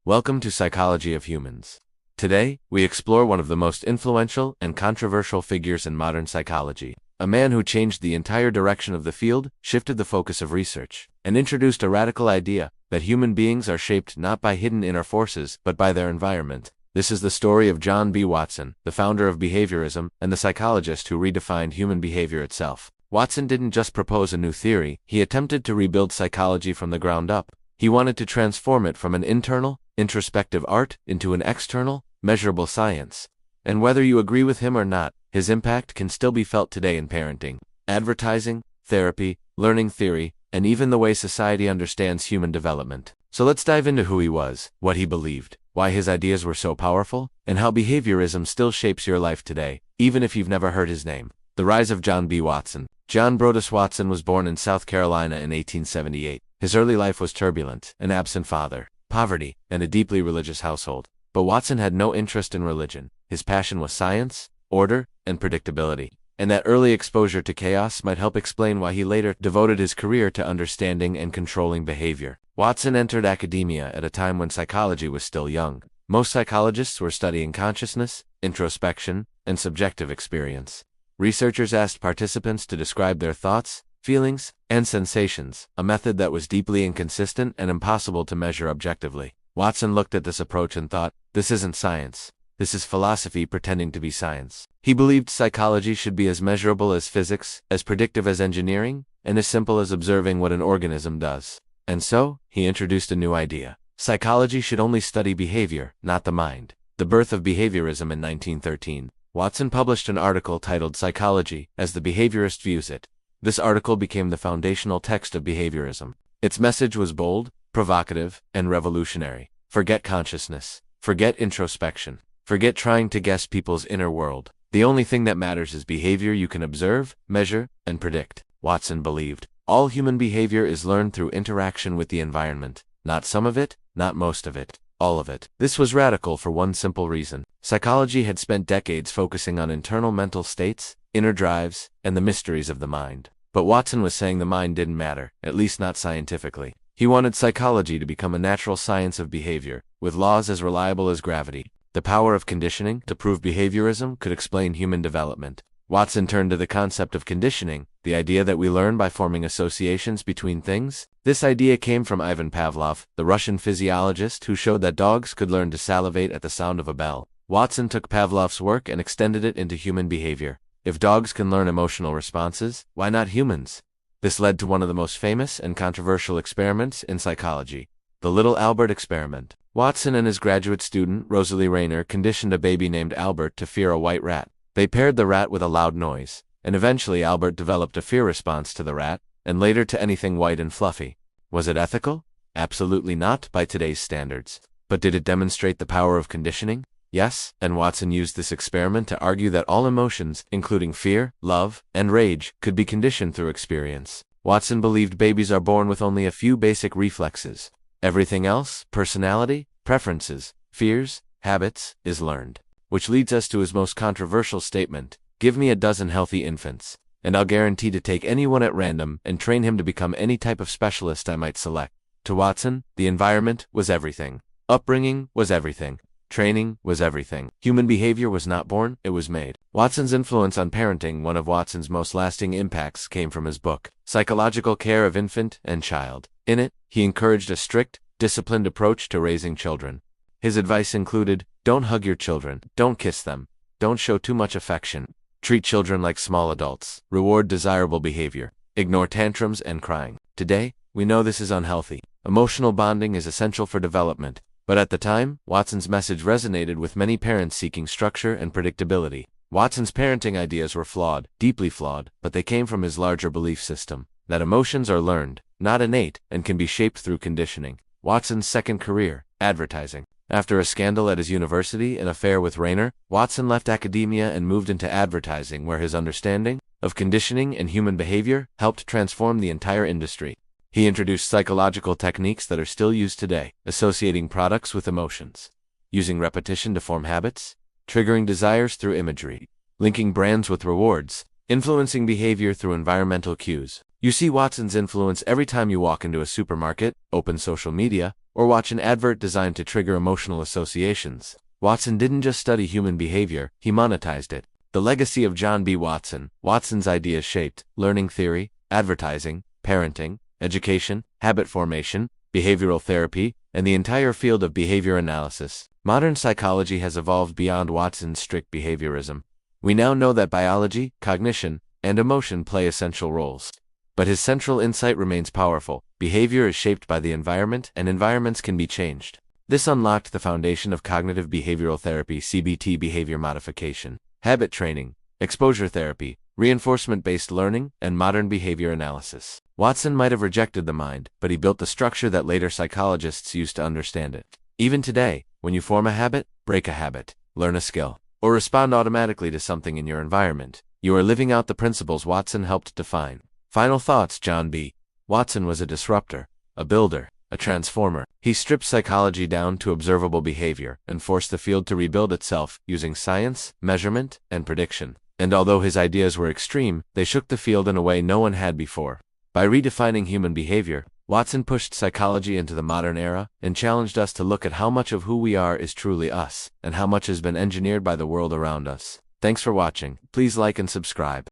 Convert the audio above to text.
Welcome to Psychology of Humans. Today, we explore one of the most influential and controversial figures in modern psychology, a man who changed the entire direction of the field, shifted the focus of research, and introduced a radical idea that human beings are shaped not by hidden inner forces, but by their environment. This is the story of John B. Watson, the founder of behaviorism and the psychologist who redefined human behavior itself. Watson didn't just propose a new theory, he attempted to rebuild psychology from the ground up. He wanted to transform it from an internal, introspective art into an external, measurable science. And whether you agree with him or not, his impact can still be felt today in parenting, advertising, therapy, learning theory, and even the way society understands human development. So let's dive into who he was, what he believed, why his ideas were so powerful, and how behaviorism still shapes your life today, even if you've never heard his name. The rise of John B. Watson. John Brodus Watson was born in South Carolina in 1878. His early life was turbulent, an absent father, poverty, and a deeply religious household. But Watson had no interest in religion. His passion was science, order, and predictability. And that early exposure to chaos might help explain why he later devoted his career to understanding and controlling behavior. Watson entered academia at a time when psychology was still young. Most psychologists were studying consciousness, introspection, and subjective experience. Researchers asked participants to describe their thoughts, feelings, and sensations, a method that was deeply inconsistent and impossible to measure objectively. Watson looked at this approach and thought, this isn't science. This is philosophy pretending to be science. He believed psychology should be as measurable as physics, as predictive as engineering, and as simple as observing what an organism does. And so, he introduced a new idea. Psychology should only study behavior, not the mind. The birth of behaviorism in 1913. Watson published an article titled Psychology as the Behaviorist Views It. This article became the foundational text of behaviorism. Its message was bold, provocative, and revolutionary. Forget consciousness. Forget introspection. Forget trying to guess people's inner world. The only thing that matters is behavior you can observe, measure, and predict. Watson believed all human behavior is learned through interaction with the environment. Not some of it, not most of it, all of it. This was radical for one simple reason. Psychology had spent decades focusing on internal mental states, inner drives, and the mysteries of the mind. But Watson was saying the mind didn't matter, at least not scientifically. He wanted psychology to become a natural science of behavior, with laws as reliable as gravity. The power of conditioning to prove behaviorism could explain human development. Watson turned to the concept of conditioning, the idea that we learn by forming associations between things. This idea came from Ivan Pavlov, the Russian physiologist who showed that dogs could learn to salivate at the sound of a bell. Watson took Pavlov's work and extended it into human behavior. If dogs can learn emotional responses, why not humans? This led to one of the most famous and controversial experiments in psychology, the Little Albert experiment. Watson and his graduate student, Rosalie Rayner, conditioned a baby named Albert to fear a white rat. They paired the rat with a loud noise, and eventually Albert developed a fear response to the rat, and later to anything white and fluffy. Was it ethical? Absolutely not by today's standards. But did it demonstrate the power of conditioning? Yes, and Watson used this experiment to argue that all emotions, including fear, love, and rage, could be conditioned through experience. Watson believed babies are born with only a few basic reflexes. Everything else, personality, preferences, fears, habits, is learned. Which leads us to his most controversial statement, give me a dozen healthy infants, and I'll guarantee to take anyone at random and train him to become any type of specialist I might select. To Watson, the environment was everything. Upbringing was everything. Training was everything. Human behavior was not born, it was made. Watson's influence on parenting. One of Watson's most lasting impacts came from his book, Psychological Care of Infant and Child. In it, he encouraged a strict, disciplined approach to raising children. His advice included, don't hug your children, don't kiss them, don't show too much affection, treat children like small adults, reward desirable behavior, ignore tantrums and crying. Today, we know this is unhealthy. Emotional bonding is essential for development. But at the time, Watson's message resonated with many parents seeking structure and predictability. Watson's parenting ideas were flawed, deeply flawed, but they came from his larger belief system, that emotions are learned, not innate, and can be shaped through conditioning. Watson's second career, advertising. After a scandal at his university, an affair with Rayner, Watson left academia and moved into advertising, where his understanding of conditioning and human behavior helped transform the entire industry. He introduced psychological techniques that are still used today, associating products with emotions, using repetition to form habits, triggering desires through imagery, linking brands with rewards, influencing behavior through environmental cues. You see Watson's influence every time you walk into a supermarket, open social media, or watch an advert designed to trigger emotional associations. Watson didn't just study human behavior, he monetized it. The legacy of John B. Watson. Watson's ideas shaped learning theory, advertising, parenting, education, habit formation, behavioral therapy, and the entire field of behavior analysis. Modern psychology has evolved beyond Watson's strict behaviorism. We now know that biology, cognition, and emotion play essential roles. But his central insight remains powerful. Behavior is shaped by the environment, and environments can be changed. This unlocked the foundation of cognitive behavioral therapy, CBT, behavior modification, habit training, exposure therapy, reinforcement-based learning, and modern behavior analysis. Watson might have rejected the mind, but he built the structure that later psychologists used to understand it. Even today, when you form a habit, break a habit, learn a skill, or respond automatically to something in your environment, you are living out the principles Watson helped define. Final thoughts. John B. Watson was a disruptor, a builder, a transformer. He stripped psychology down to observable behavior and forced the field to rebuild itself using science, measurement, and prediction. And although his ideas were extreme, they shook the field in a way no one had before. By redefining human behavior, Watson pushed psychology into the modern era and challenged us to look at how much of who we are is truly us, and how much has been engineered by the world around us. Thanks for watching. Please like and subscribe.